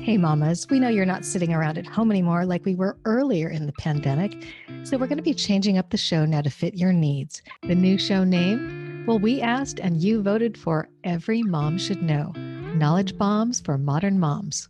Hey mamas, we know you're not sitting around at home anymore like we were earlier in the pandemic. So we're going to be changing up the show now to fit your needs. The new show name? Well, we asked and you voted for Every Mom Should Know, Knowledge Bombs for Modern Moms.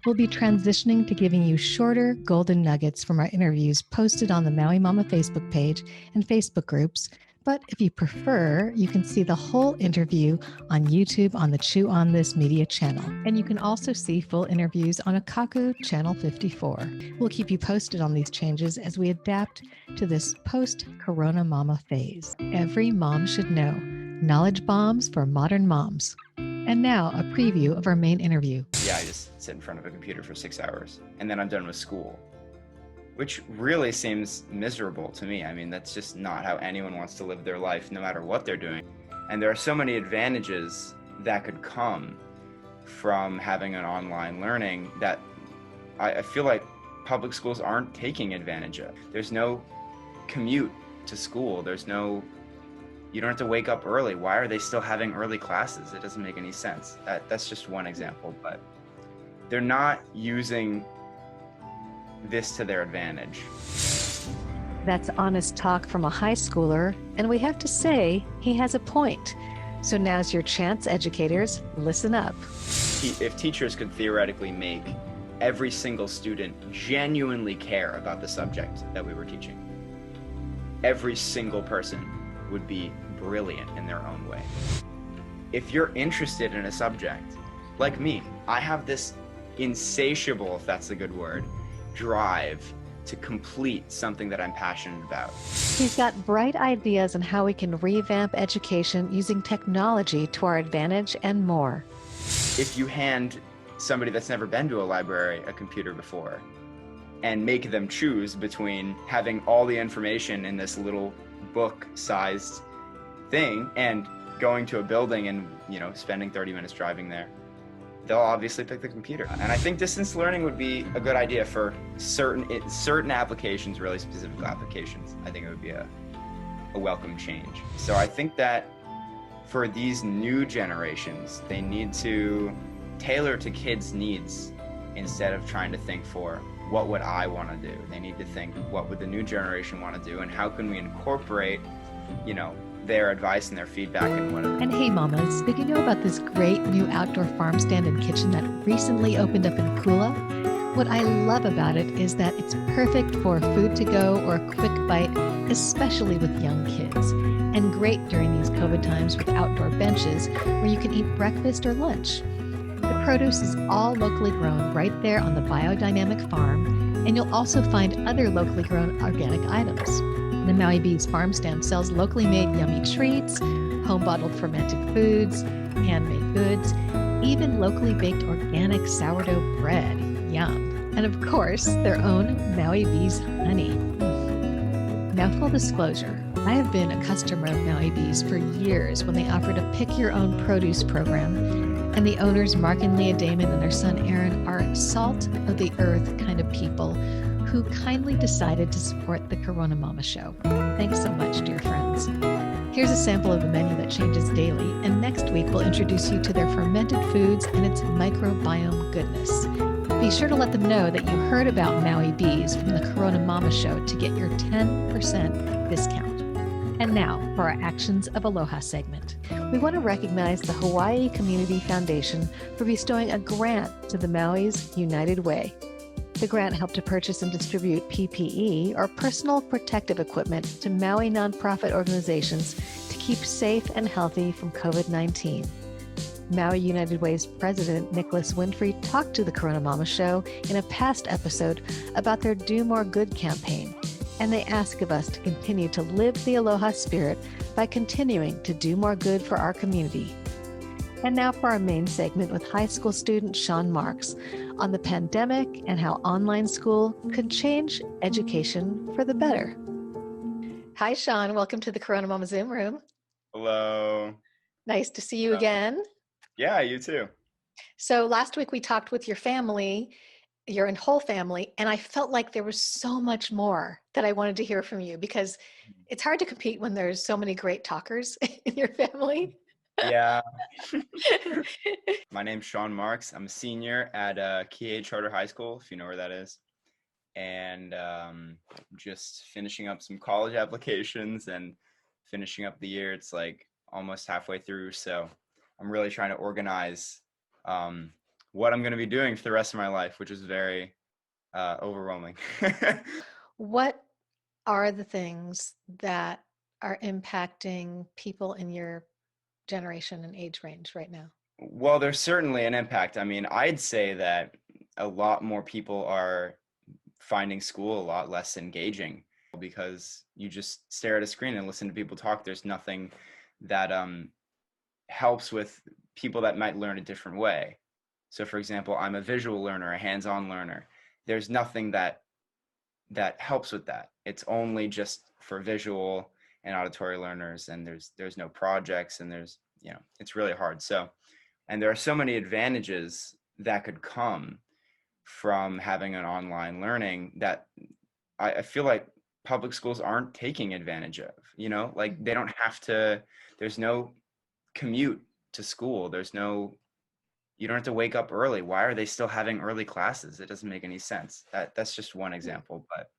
We'll be transitioning to giving you shorter golden nuggets from our interviews posted on the Maui Mama Facebook page and Facebook groups. But if you prefer, you can see the whole interview on YouTube on the ChewOnThis media channel. And you can also see full interviews on Akaku Channel 54. We'll keep you posted on these changes as we adapt to this post-CoronaMama phase. Every mom should know. Knowledge bombs for modern moms. And now a preview of our main interview. Yeah, I just sit in front of a computer for 6 hours and then I'm done with school, which really seems miserable to me. I mean, that's just not how anyone wants to live their life, no matter what they're doing. And there are so many advantages that could come from having an online learning that I feel like public schools aren't taking advantage of. There's no commute to school. You don't have to wake up early. Why are they still having early classes? It doesn't make any sense. That's just one example, but they're not using this to their advantage. That's honest talk from a high schooler, and we have to say he has a point. So now's your chance, educators. Listen up. If teachers could theoretically make every single student genuinely care about the subject that we were teaching, every single person would be brilliant in their own way. If you're interested in a subject, like me, I have this insatiable, if that's a good word, drive to complete something that I'm passionate about. He's got bright ideas on how we can revamp education using technology to our advantage and more. If you hand somebody that's never been to a library a computer before and make them choose between having all the information in this little book-sized thing and going to a building and, spending 30 minutes driving there, they'll obviously pick the computer. And I think distance learning would be a good idea for certain applications, really specific applications. I think it would be a welcome change. So I think that for these new generations, they need to tailor to kids' needs instead of trying to think for what would I want to do. They need to think, what would the new generation want to do, and how can we incorporate, their advice and their feedback and whatever. And hey mamas, did you know about this great new outdoor farm stand and kitchen that recently opened up in Kula? What I love about it is that it's perfect for food to go or a quick bite, especially with young kids. And great during these COVID times with outdoor benches where you can eat breakfast or lunch. The produce is all locally grown right there on the biodynamic farm, and you'll also find other locally grown organic items. The Maui Bees farm stand sells locally made yummy treats, home-bottled fermented foods, handmade goods, even locally baked organic sourdough bread. Yum. And of course, their own Maui Bees honey. Now, full disclosure, I have been a customer of Maui Bees for years when they offered a pick-your-own produce program, and the owners, Mark and Leah Damon and their son Aaron, are salt-of-the-earth kind of people who kindly decided to support the CoronaMama show. Thanks so much, dear friends. Here's a sample of a menu that changes daily, and next week we'll introduce you to their fermented foods and its microbiome goodness. Be sure to let them know that you heard about Maui Bees from the CoronaMama show to get your 10% discount. And now for our Actions of Aloha segment. We want to recognize the Hawaii Community Foundation for bestowing a grant to the Maui's United Way. The grant helped to purchase and distribute PPE, or personal protective equipment, to Maui nonprofit organizations to keep safe and healthy from COVID-19. Maui United Way's president, Nicholas Winfrey, talked to the CoronaMama show in a past episode about their Do More Good campaign, and they ask of us to continue to live the Aloha spirit by continuing to do more good for our community. And now for our main segment with high school student Shawn Marks on the pandemic and how online school could change education for the better. Hi, Shawn. Welcome to the CoronaMama Zoom room. Hello. Nice to see you again. Yeah, you too. So last week we talked with your family, your whole family, and I felt like there was so much more that I wanted to hear from you because it's hard to compete when there's so many great talkers in your family. Yeah. My name's Shawn Marks. I'm a senior at Kihei Charter High School, if you know where that is. And just finishing up some college applications and finishing up the year. It's like almost halfway through. So I'm really trying to organize what I'm going to be doing for the rest of my life, which is very overwhelming. What are the things that are impacting people in your generation and age range right now? Well, there's certainly an impact. I mean, I'd say that a lot more people are finding school a lot less engaging because you just stare at a screen and listen to people talk. There's nothing that helps with people that might learn a different way. So for example, I'm a visual learner, a hands-on learner. There's nothing that helps with that. It's only just for visual and auditory learners, and there's no projects, and there's, it's really hard. So, and there are so many advantages that could come from having an online learning that I feel like public schools aren't taking advantage of, like they don't have to, there's no commute to school. You don't have to wake up early. Why are they still having early classes? It doesn't make any sense. That's just one example, but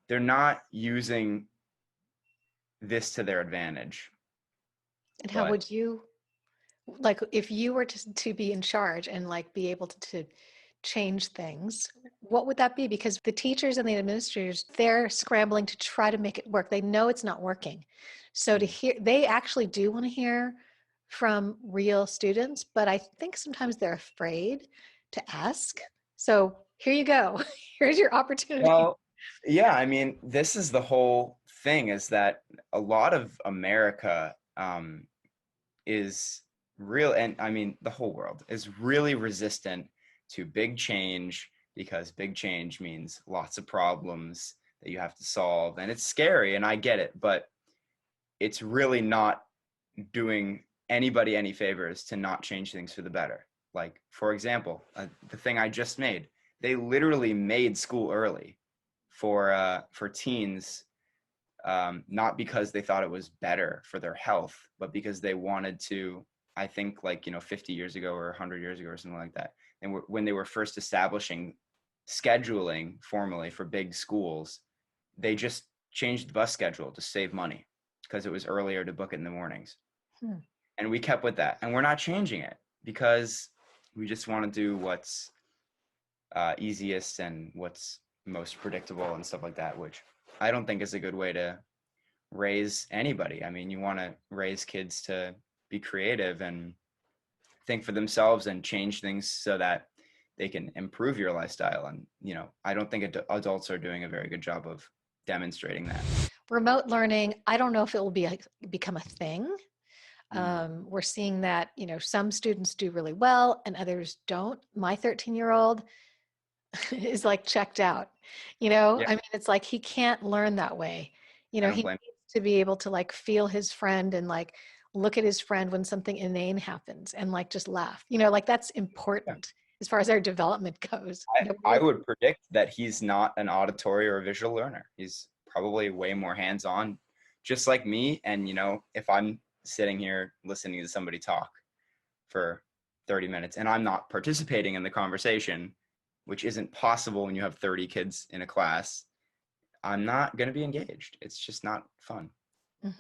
they're not using this to their advantage. And how would you, like, if you were to be in charge and like be able to change things, what would that be? Because the teachers and the administrators, they're scrambling to try to make it work. They know it's not working. So to hear, they actually do want to hear from real students, but I think sometimes they're afraid to ask. So here you go. Here's your opportunity. Well, yeah, I mean, this is the whole thing, is that a lot of America is real, and I mean, the whole world is really resistant to big change, because big change means lots of problems that you have to solve, and it's scary, and I get it, but it's really not doing anybody any favors to not change things for the better. Like, for example, the thing I just made, they literally made school early for teens, not because they thought it was better for their health, but because they wanted to, I think, like, 50 years ago or 100 years ago or something like that. And when they were first establishing scheduling formally for big schools, they just changed the bus schedule to save money because it was earlier to book it in the mornings. And we kept with that. And we're not changing it because we just want to do what's easiest and what's most predictable and stuff like that, which I don't think is a good way to raise anybody. I mean, you want to raise kids to be creative and think for themselves and change things so that they can improve your lifestyle. And, I don't think adults are doing a very good job of demonstrating that. Remote learning, I don't know if it will become a thing. We're seeing that, some students do really well and others don't. My 13-year-old is like checked out, Yeah. I mean, it's like he can't learn that way. He needs to be able to like feel his friend and like look at his friend when something inane happens and like just laugh, like that's important as far as our development goes. I would predict that he's not an auditory or a visual learner. He's probably way more hands-on, just like me. And, if I'm sitting here listening to somebody talk for 30 minutes and I'm not participating in the conversation, which isn't possible when you have 30 kids in a class, I'm not going to be engaged. It's just not fun.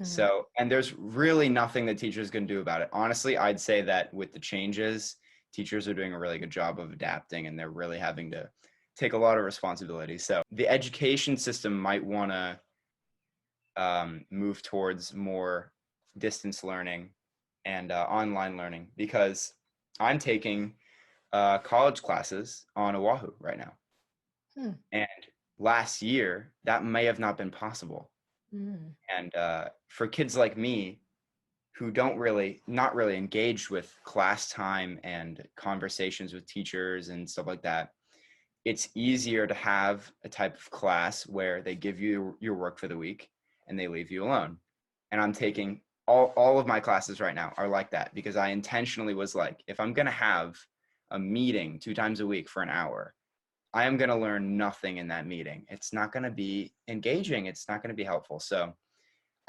So, and there's really nothing that teachers can do about it. Honestly, I'd say that with the changes, teachers are doing a really good job of adapting, and they're really having to take a lot of responsibility. So the education system might want to move towards more distance learning and online learning, because I'm taking college classes on Oahu right now. And last year, that may have not been possible. And for kids like me who not really engaged with class time and conversations with teachers and stuff like that, it's easier to have a type of class where they give you your work for the week and they leave you alone. And I'm taking all of my classes right now are like that, because I intentionally was like, if I'm going to have a meeting 2 times a week for an hour, I am going to learn nothing in that meeting. It's not going to be engaging. It's not going to be helpful. So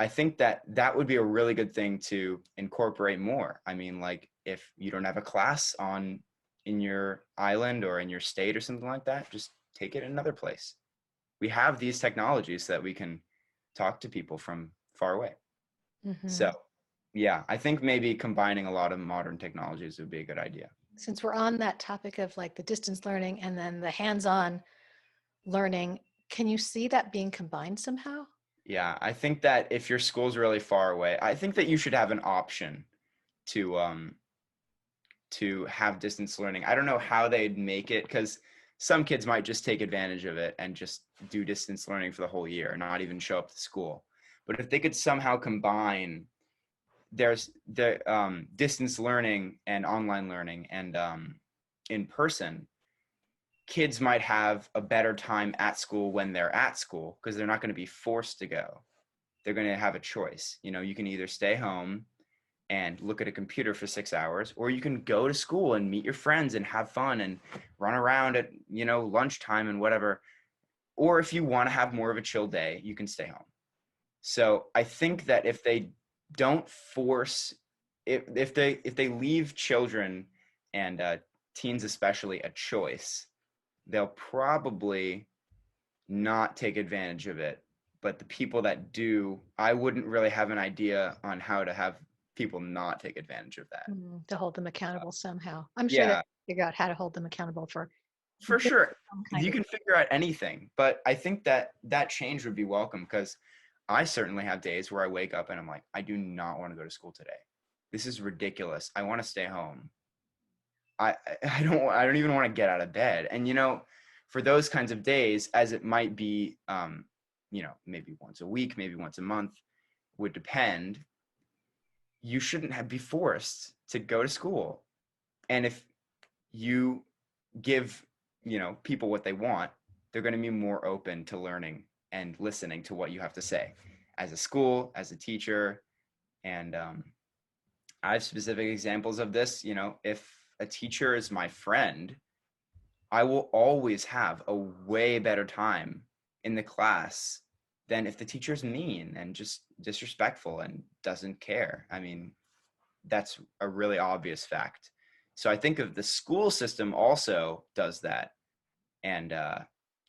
I think that that would be a really good thing to incorporate more. I mean, like if you don't have a class on in your island or in your state or something like that, just take it in another place. We have these technologies so that we can talk to people from far away. Mm-hmm. So, yeah, I think maybe combining a lot of modern technologies would be a good idea. Since we're on that topic of like the distance learning and then the hands-on learning, can you see that being combined somehow? Yeah, I think that if your school's really far away, I think that you should have an option to have distance learning. I don't know how they'd make it because some kids might just take advantage of it and just do distance learning for the whole year, not even show up to school. But if they could somehow combine there's the distance learning and online learning and in person, kids might have a better time at school when they're at school because they're not going to be forced to go. They're going to have a choice. You know, you can either stay home and look at a computer for 6 hours, or you can go to school and meet your friends and have fun and run around at, you know, lunchtime and whatever. Or if you want to have more of a chill day, you can stay home. So I think that if they don't force, if they leave children and teens especially a choice, they'll probably not take advantage of it. But the people that do, I wouldn't really have an idea on how to have people not take advantage of that. To hold them accountable somehow. I'm sure they Yeah, figure out how to hold them accountable for for doing sure. some kind You of. can figure out anything, but I think that that change would be welcome because I certainly have days where I wake up and I'm like, I do not want to go to school today. This is ridiculous. I want to stay home. I don't even want to get out of bed. And you know, for those kinds of days, as it might be, you know, maybe once a week, maybe once a month, would depend. You shouldn't be forced to go to school. And if you give, you know, people what they want, they're going to be more open to learning and listening to what you have to say as a school, as a teacher. And I have specific examples of this. You know, if a teacher is my friend, I will always have a way better time in the class than if the teacher's mean and just disrespectful and doesn't care. I mean, that's a really obvious fact. So I think of the school system also does that and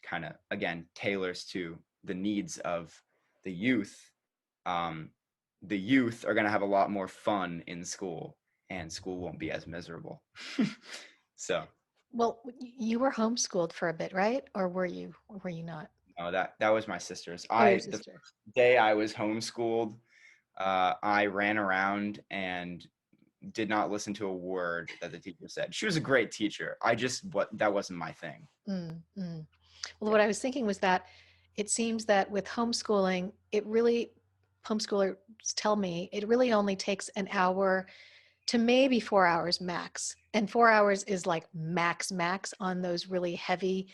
kind of, again, tailors to the needs of the youth. Um, the youth are going to have a lot more fun in school and school won't be as miserable. So Well, you were homeschooled for a bit, right? Or were you not? no, that was my sister's. Oh, your The sister. first day I was homeschooled, I ran around and did not listen to a word that the teacher said. She was a great teacher. That wasn't my thing. Mm. Well, Yeah. what I was thinking was that it seems that with homeschooling, homeschoolers tell me it really only takes an hour to maybe 4 hours max. And 4 hours is like max on those really heavy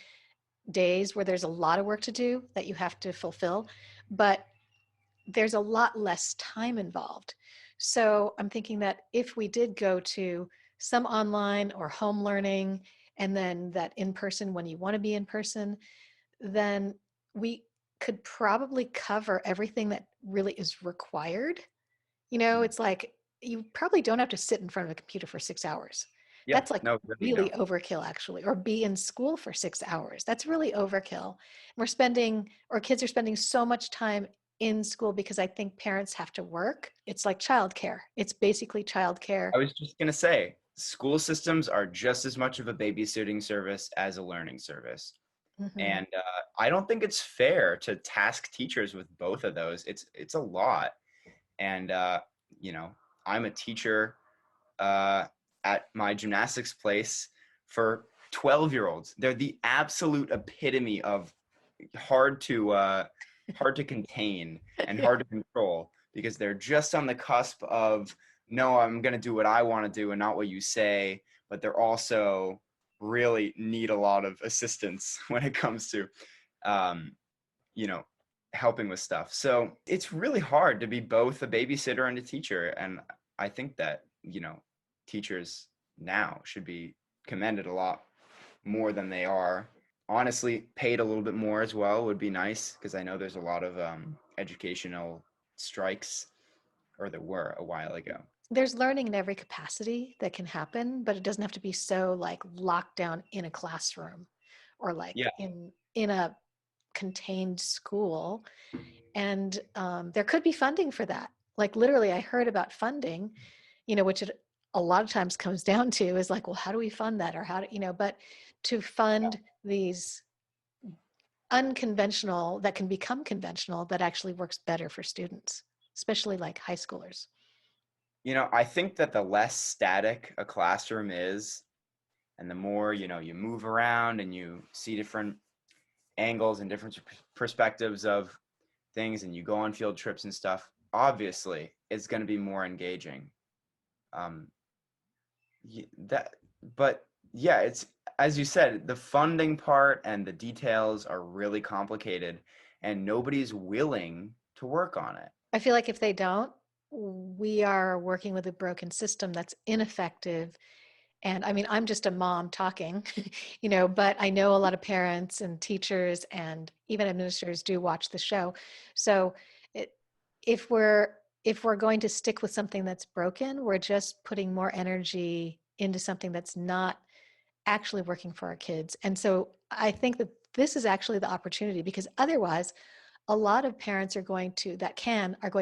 days where there's a lot of work to do that you have to fulfill. But there's a lot less time involved. So I'm thinking that if we did go to some online or home learning, and then that in person when you want to be in person, then we could probably cover everything that really is required. Mm. It's like you probably don't have to sit in front of a computer for 6 hours. Yeah. That's like No, really, really no. overkill, actually, or be in school for 6 hours. That's really overkill. Or kids are spending so much time in school because I think parents have to work. It's like childcare. It's basically childcare. I was just gonna say, school systems are just as much of a babysitting service as a learning service. Hmm. And I don't think it's fair to task teachers with both of those. It's a lot. And you know, I'm a teacher uh, at my gymnastics place for 12-year-olds. They're the absolute epitome of hard to hard to contain and Yeah. hard to control because they're just on the cusp of no, I'm going to do what I want to do and not what you say, but they're also really need a lot of assistance when it comes to um, you know, helping with stuff. So it's really hard to be both a babysitter and a teacher. And I think that, you know, teachers now should be commended a lot more than they are. Honestly, paid a little bit more as well would be nice because I know there's a lot of educational strikes, or there were a while ago. There's learning in every capacity that can happen, but it doesn't have to be so like locked down in a classroom or like Yeah. in a contained school. And there could be funding for that. Like literally, I heard about funding, which it a lot of times comes down to is like, well, how do we fund that, or how do but to fund these unconventional that can become conventional that actually works better for students, especially like high schoolers. I think that the less static a classroom is, and the more, you move around and you see different angles and different perspectives of things, and you go on field trips and stuff, obviously it's going to be more engaging. But yeah, it's, as you said, the funding part and the details are really complicated, and nobody's willing to work on it. I feel like if they don't, we are working with a broken system that's ineffective. And I mean, I'm just a mom talking, but I know a lot of parents and teachers and even administrators do watch the show. So if we're going to stick with something that's broken, we're just putting more energy into something that's not actually working for our kids. And so I think that this is actually the opportunity, because otherwise a lot of parents are going to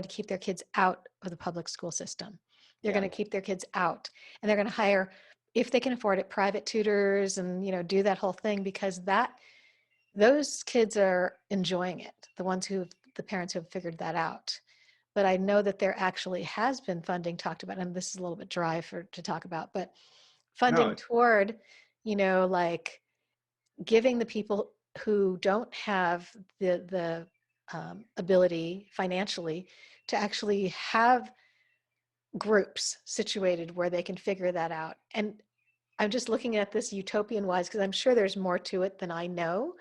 keep their kids out of the public school system. They're Yeah. going to keep their kids out, and they're going to hire, if they can afford it, private tutors and do that whole thing, because those kids are enjoying it, the parents who have figured that out. But I know that there actually has been funding talked about, and this is a little bit dry to talk about, but funding No. toward like giving the people who don't have the ability financially to actually have groups situated where they can figure that out. And I'm just looking at this utopian wise, because I'm sure there's more to it than I know.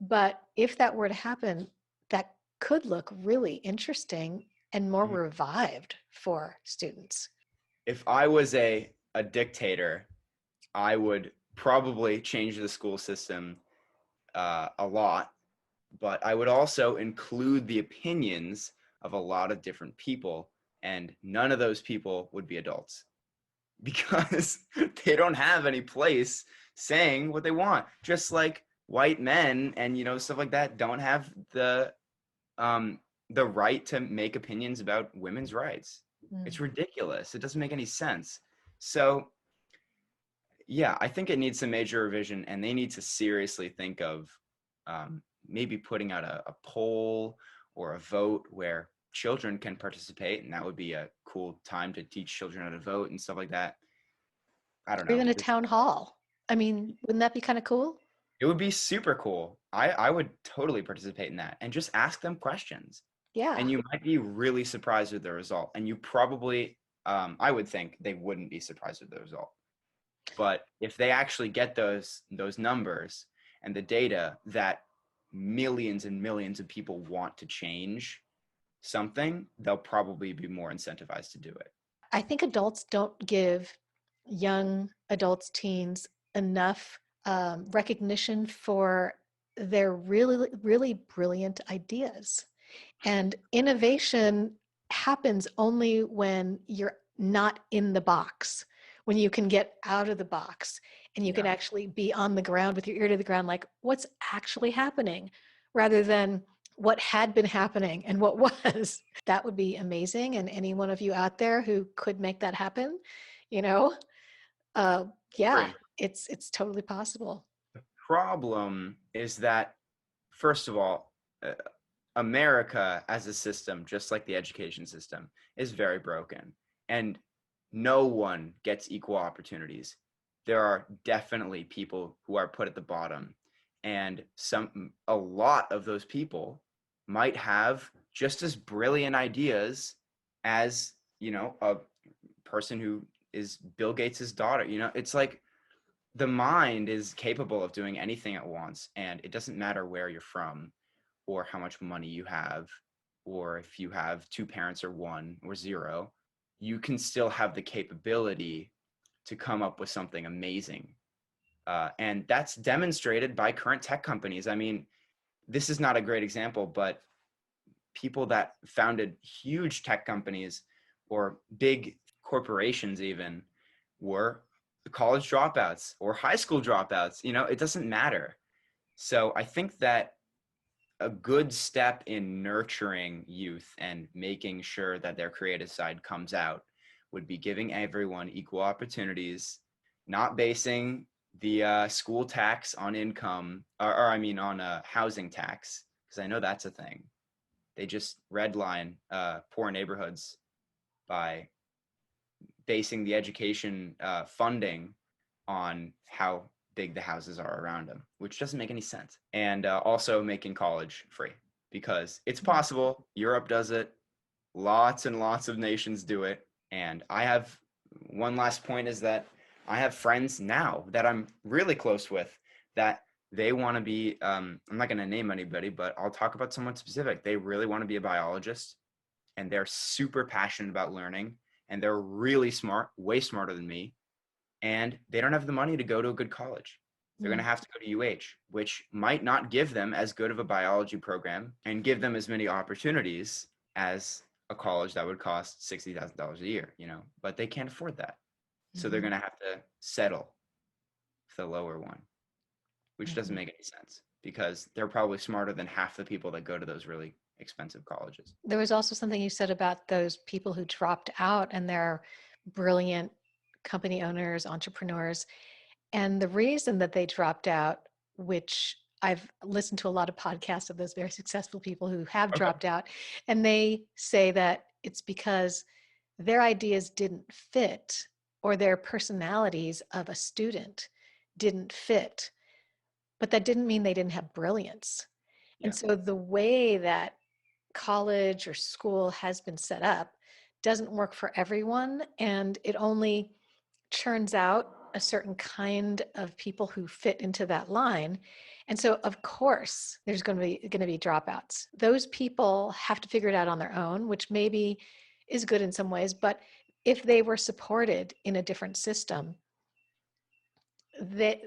But if that were to happen, that could look really interesting and more Mhm. revived for students. If I was a dictator, I would probably change the school system a lot, but I would also include the opinions of a lot of different people, and none of those people would be adults, because they don't have any place saying what they want. Just like white men and stuff like that don't have the right to make opinions about women's rights. It's ridiculous. It doesn't make any sense. So yeah, I think it needs some major revision, and they need to seriously think of maybe putting out a poll or a vote where children can participate, and that would be a cool time to teach children how to vote and stuff like that. I don't Or know. even a town hall. I mean, wouldn't that be kind of cool? It would be super cool. I would totally participate in that, and just ask them questions. Yeah. And you might be really surprised with the result. And you probably, I would think they wouldn't be surprised with the result. But if they actually get those numbers and the data that millions and millions of people want to change something, they'll probably be more incentivized to do it. I think adults don't give young adults, teens, enough recognition for their really, really brilliant ideas. And innovation happens only when you're not in the box, when you can get out of the box and you can Yeah. actually be on the ground with your ear to the ground, like what's actually happening, rather than what had been happening and what was. That would be amazing. And any one of you out there who could make that happen, you know, yeah, Great. it's totally possible. Problem is that, first of all, America as a system, just like the education system, is very broken, and no one gets equal opportunities. There are definitely people who are put at the bottom, and a lot of those people might have just as brilliant ideas as, a person who is Bill Gates's daughter. It's like the mind is capable of doing anything it wants, and it doesn't matter where you're from, or how much money you have, or if you have two parents or one or zero. You can still have the capability to come up with something amazing. And that's demonstrated by current tech companies. I mean, this is not a great example, but people that founded huge tech companies or big corporations even were college dropouts or high school dropouts. It doesn't matter. So I think that a good step in nurturing youth and making sure that their creative side comes out would be giving everyone equal opportunities, not basing the school tax on income, or I mean on a housing tax, because I know that's a thing. They just redline poor neighborhoods by basing the education funding on how big the houses are around them, which doesn't make any sense. And also making college free, because it's possible. Europe does it. Lots and lots of nations do it. And I have one last point, is that I have friends now that I'm really close with that they want to be, I'm not going to name anybody, but I'll talk about someone specific. They really want to be a biologist, and they're super passionate about learning, and they're really smart, way smarter than me. And they don't have the money to go to a good college. They're going to have to go to UH, which might not give them as good of a biology program and give them as many opportunities as a college that would cost $60,000 a year, but they can't afford that. So they're going to have to settle for the lower one, which doesn't make any sense, because they're probably smarter than half the people that go to those really expensive colleges. There was also something you said about those people who dropped out, and they're brilliant company owners, entrepreneurs. And the reason that they dropped out, which I've listened to a lot of podcasts of those very successful people who have dropped out, and they say that it's because their ideas didn't fit, or their personalities of a student didn't fit. But that didn't mean they didn't have brilliance. Yeah. And so the way that college or school has been set up doesn't work for everyone, and it only churns out a certain kind of people who fit into that line. And so of course there's going to be dropouts. Those people have to figure it out on their own, which maybe is good in some ways, but if they were supported in a different system, that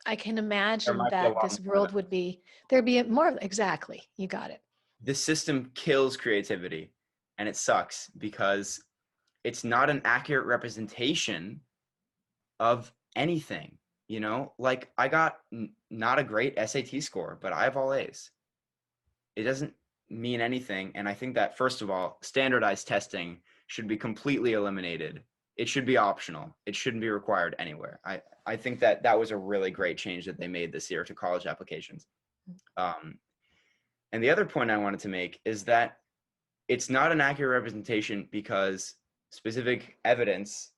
I can imagine that this world would be, there'd be more. Exactly, you got it. The system kills creativity, and it sucks because it's not an accurate representation of anything. Like I got not a great SAT score, but I have all A's. It doesn't mean anything. And I think that, first of all, standardized testing should be completely eliminated. It should be optional. It shouldn't be required anywhere. I think that was a really great change that they made this year to college applications. And the other point I wanted to make is that it's not an accurate representation because specific evidence,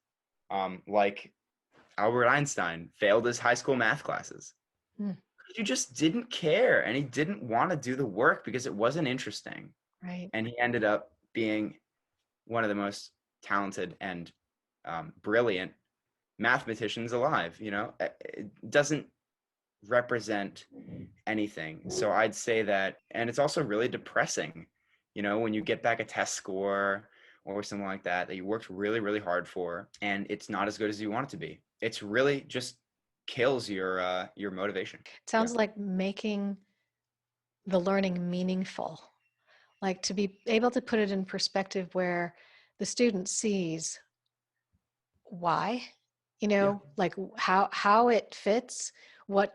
like Albert Einstein failed his high school math classes. He just didn't care, and he didn't want to do the work because it wasn't interesting. Right. And he ended up being one of the most talented and brilliant mathematicians alive. It doesn't represent anything. So I'd say that, and it's also really depressing, when you get back a test score or something like that you worked really, really hard for, and it's not as good as you want it to be. It's really just kills your motivation. It sounds like making the learning meaningful, like to be able to put it in perspective where the student sees why, like how it fits, what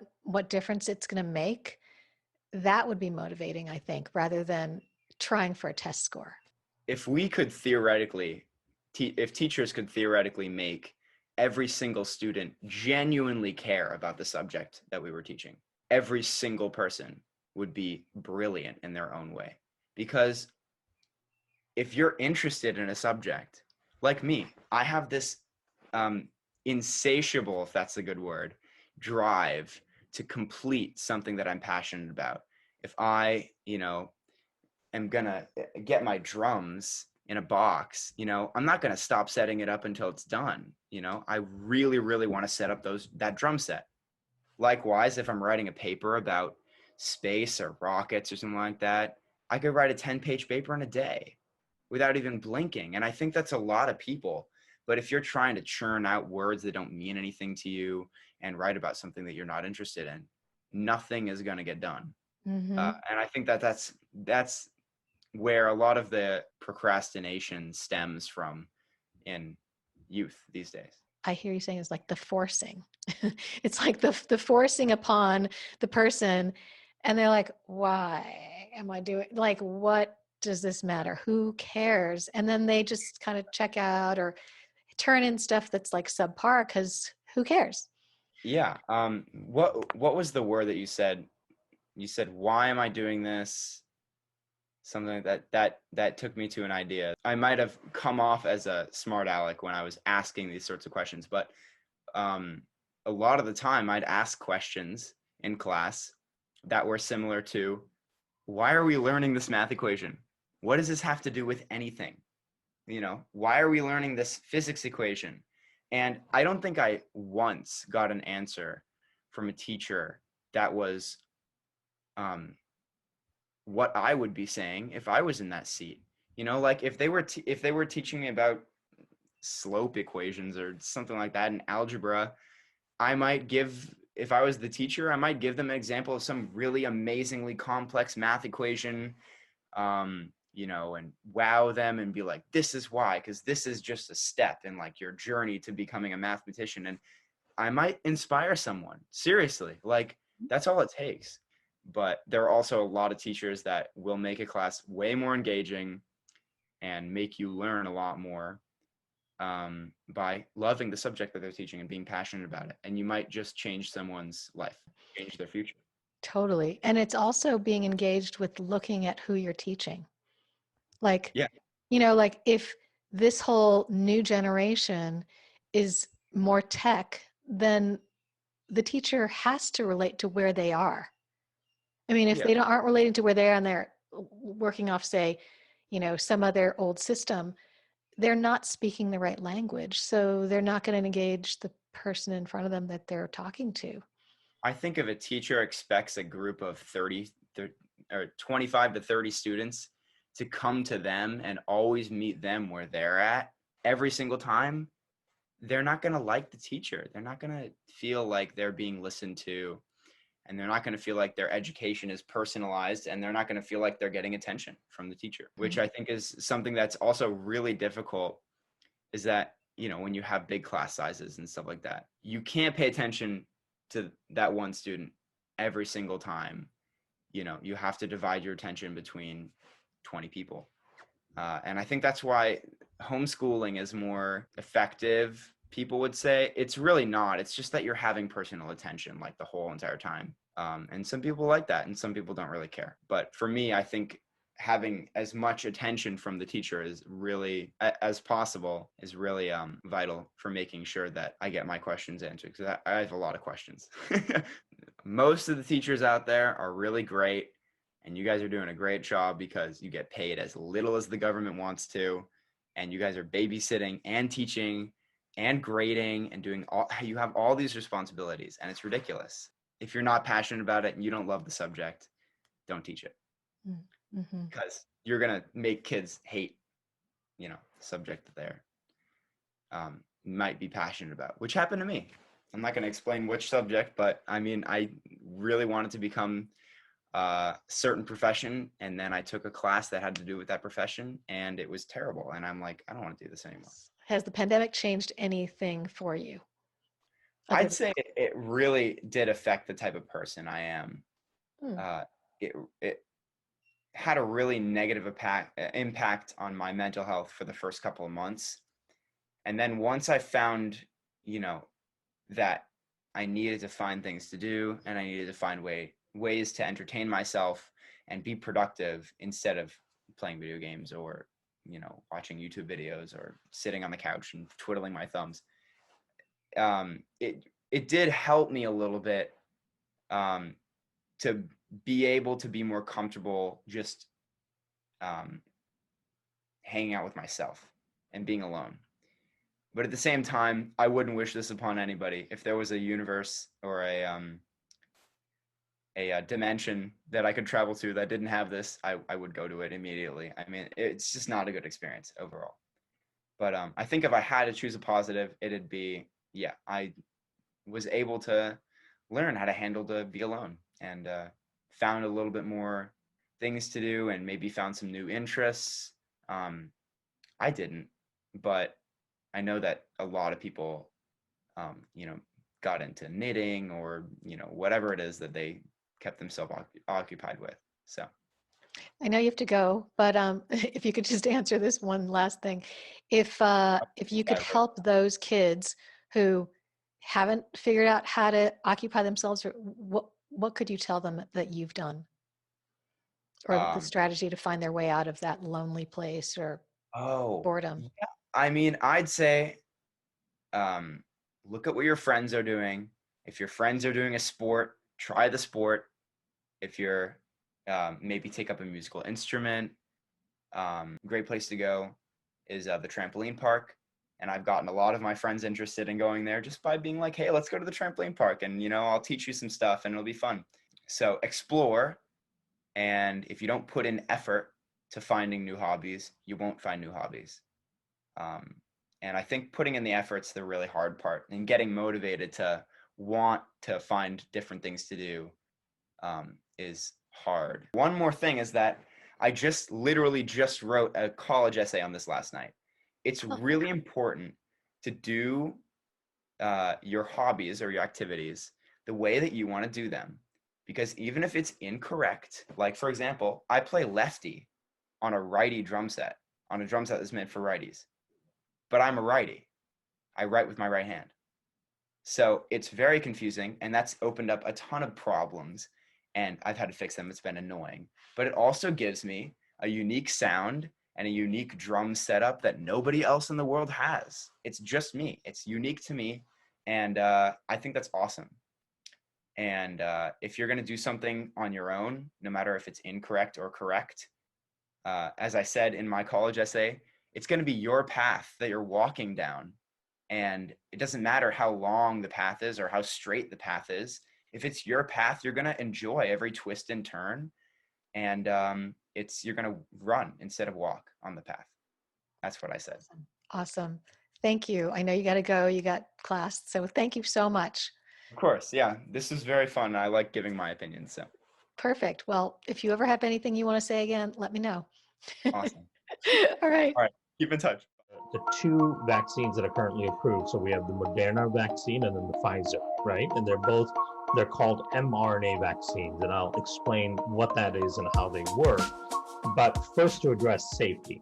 difference it's going to make. That would be motivating, I think, rather than trying for a test score. If we could theoretically, if teachers could theoretically make every single student genuinely care about the subject that we were teaching, every single person would be brilliant in their own way. Because if you're interested in a subject, like me, I have this insatiable, if that's a good word, drive to complete something that I'm passionate about. If I, am gonna get my drums in a box, I'm not gonna stop setting it up until it's done. I really, really want to set up that drum set. Likewise, if I'm writing a paper about space or rockets or something like that, I could write a 10-page paper in a day without even blinking. And I think that's a lot of people. But if you're trying to churn out words that don't mean anything to you and write about something that you're not interested in, nothing is going to get done. And I think that's where a lot of the procrastination stems from in youth these days. I hear you saying it's like the forcing. It's like the forcing upon the person, and they're like, why am I doing, like, what does this matter? Who cares? And then they just kind of check out or turn in stuff that's like subpar because who cares? Yeah. What was the word that you said? You said, why am I doing this? Something that took me to an idea. I might have come off as a smart aleck when I was asking these sorts of questions, but a lot of the time I'd ask questions in class that were similar to, why are we learning this math equation? What does this have to do with anything? Why are we learning this physics equation? And I don't think I once got an answer from a teacher that was what I would be saying if I was in that seat. Like if they were teaching me about slope equations or something like that in algebra, if I was the teacher, I might give them an example of some really amazingly complex math equation, and wow them and be like, this is why, because this is just a step in like your journey to becoming a mathematician. And I might inspire someone. Seriously, like that's all it takes. But there are also a lot of teachers that will make a class way more engaging and make you learn a lot more by loving the subject that they're teaching and being passionate about it. And you might just change someone's life, change their future. Totally. And it's also being engaged with looking at who you're teaching. Like, Yeah. like if this whole new generation is more tech, then the teacher has to relate to where they are. I mean, if Yeah. they aren't relating to where they are and they're working off, say, some other old system, they're not speaking the right language. So they're not going to engage the person in front of them that they're talking to. I think if a teacher expects a group of 30 or 25 to 30 students to come to them and always meet them where they're at every single time, they're not going to like the teacher. They're not going to feel like they're being listened to, and they're not going to feel like their education is personalized, and they're not going to feel like they're getting attention from the teacher, which I think is something that's also really difficult, is that, when you have big class sizes and stuff like that, you can't pay attention to that one student every single time. You have to divide your attention between 20 people. And I think that's why homeschooling is more effective. People would say it's really not. It's just that you're having personal attention like the whole entire time. And some people like that and some people don't really care. But for me, I think having as much attention from the teacher is really, as possible, is really vital for making sure that I get my questions answered, because I have a lot of questions. Most of the teachers out there are really great, and you guys are doing a great job because you get paid as little as the government wants to, and you guys are babysitting and teaching and grading and you have all these responsibilities, and it's ridiculous. If you're not passionate about it and you don't love the subject, don't teach it. Mm-hmm. Because you're going to make kids hate, the subject that they're might be passionate about, which happened to me. I'm not going to explain which subject, but I mean, I really wanted to become a certain profession, and then I took a class that had to do with that profession, and it was terrible. And I'm like, I don't want to do this anymore. Has the pandemic changed anything for you? I'd say it really did affect the type of person I am. It had a really negative impact on my mental health for the first couple of months. And then once I found, that I needed to find things to do, and I needed to find ways to entertain myself and be productive instead of playing video games or, watching YouTube videos or sitting on the couch and twiddling my thumbs. It did help me a little bit to be able to be more comfortable just hanging out with myself and being alone. But at the same time, I wouldn't wish this upon anybody. If there was a universe or a dimension that I could travel to that didn't have this, I would go to it immediately. I mean, it's just not a good experience overall. But I think if I had to choose a positive, it'd be, I was able to learn how to handle to be alone, and found a little bit more things to do and maybe found some new interests. I didn't, but I know that a lot of people, got into knitting or, whatever it is that they kept themselves occupied with. So. I know you have to go, but if you could just answer this one last thing. If you could help those kids who haven't figured out how to occupy themselves, or what could you tell them that you've done? Or the strategy to find their way out of that lonely place or boredom? Yeah. I mean, I'd say look at what your friends are doing. If your friends are doing a sport, try the sport. If you're maybe take up a musical instrument. Great place to go is the trampoline park. And I've gotten a lot of my friends interested in going there just by being like, hey, let's go to the trampoline park and, I'll teach you some stuff and it'll be fun. So explore. And if you don't put in effort to finding new hobbies, you won't find new hobbies. And I think putting in the effort's the really hard part, and getting motivated to want to find different things to do is hard. One more thing is that I literally just wrote a college essay on this last night. It's really important to do your hobbies or your activities the way that you want to do them. Because even if it's incorrect, like for example, I play lefty on a righty drum set, on a drum set that's meant for righties. But I'm a righty. I write with my right hand. So it's very confusing, and that's opened up a ton of problems, and I've had to fix them. It's been annoying. But it also gives me a unique sound and a unique drum setup that nobody else in the world has. It's just me. It's unique to me, and I think that's awesome. And if you're going to do something on your own, no matter if it's incorrect or correct, as I said in my college essay, it's going to be your path that you're walking down. And it doesn't matter how long the path is or how straight the path is. If it's your path, you're going to enjoy every twist and turn. And you're going to run instead of walk on the path. That's what I said. Awesome. Thank you. I know you got to go. You got class. So thank you so much. Of course. Yeah. This is very fun. I like giving my opinions. So. Perfect. Well, if you ever have anything you want to say again, let me know. Awesome. All right. All right. Keep in touch. The two vaccines that are currently approved. So we have the Moderna vaccine and then the Pfizer, right? And they're called mRNA vaccines. And I'll explain what that is and how they work. But first, to address safety.